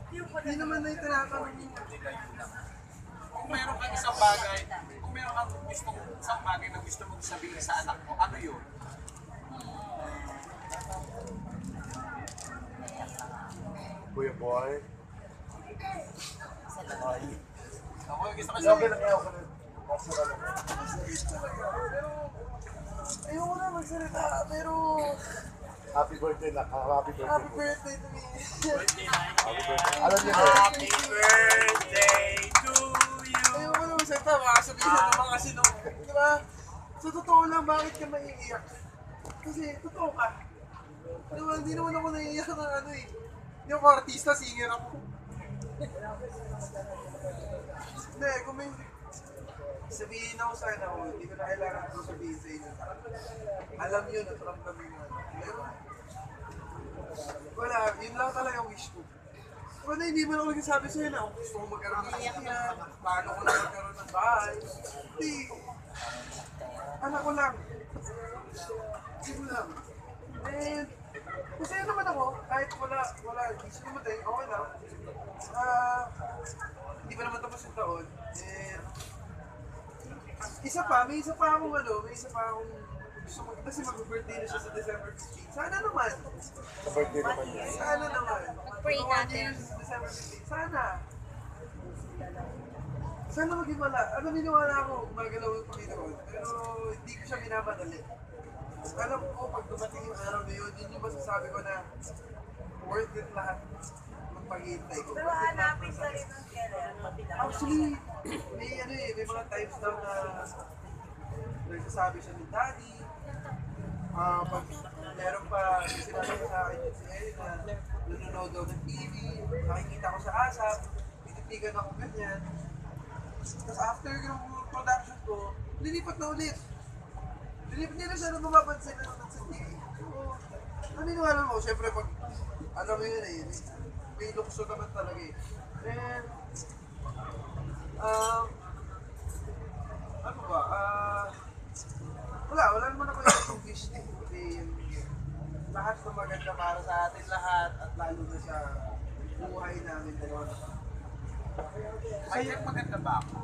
Hindi naman na yung tinatanong niya. Kung meron kang isang bagay, kung meron kang isang bagay na gusto mong sabihin sa anak mo, ano yun? Kuya boy. Ako yung gusto ko Okay sabihin. lang yan, okay lang. Natural lang. Masakit talaga. Pero, ayoko na magsalita. Pero, Happy birthday na. Happy birthday. happy birthday to me. Happy birthday. Alam niyo ba? Happy birthday to you! Ayoko na magsalita. Baka sabihin na naman kasi no. Di ba? Sa totoo lang, bakit ka maiiyak? Kasi, totoo ka. Di ba? Hindi naman ako naiiyak ng ano eh. Hindi ako artista, singer ako. Hindi, kung may sabihin ako sa anak ko, hindi ko na kailangan ko sabihin sa inyo. Alam yun at ramdamin mo. Pero, wala, yun lang talaga wish ko. Wala, hindi mo na ako nagsasabi sa'yo na gusto ko magkaroon ng kasiyan, paano ko na magkaroon ng bahay. Hindi. Anak ko lang. Hindi lang. And, masaya naman ako, kahit wala, gusto ko matay, okay lang. Hindi pa naman tapos yung taon. And, may isa pa akong gusto mo, kasi mag-birthday na siya sa December 15. Sana naman. Sa birthday naman niya. Sana naman. Pray natin. December 15. Sana. Sana maging wala. Naniniwala ako, magalaw yung Panginoon. Pero hindi ko siya minamadali. Alam ko, pag dumating yung araw na yun, yun yung masasabi ko na worth it lahat ng paghihintay ko. Pero hanapin ka rin ng kailan. Actually, may mga times daw na nagsasabi siya ni Daddy. Pag meron pa sinabi sa akin yun si Ellie na nanonood daw ng TV, nakikita ko sa ASAP, tinitigan ako ganyan. Tapos after yung production ko, lilipat na ulit. Hindi na siya nung mapapansin na nanonood sa TV. So, naniniwala mo, syempre pag alam mo yun eh, may lukso naman talaga eh. And, ano ba? Wala naman ako yung wish eh. Kasi lahat ng maganda para sa atin lahat at lalo na sa buhay namin dalawa. Ay, maganda ba ako?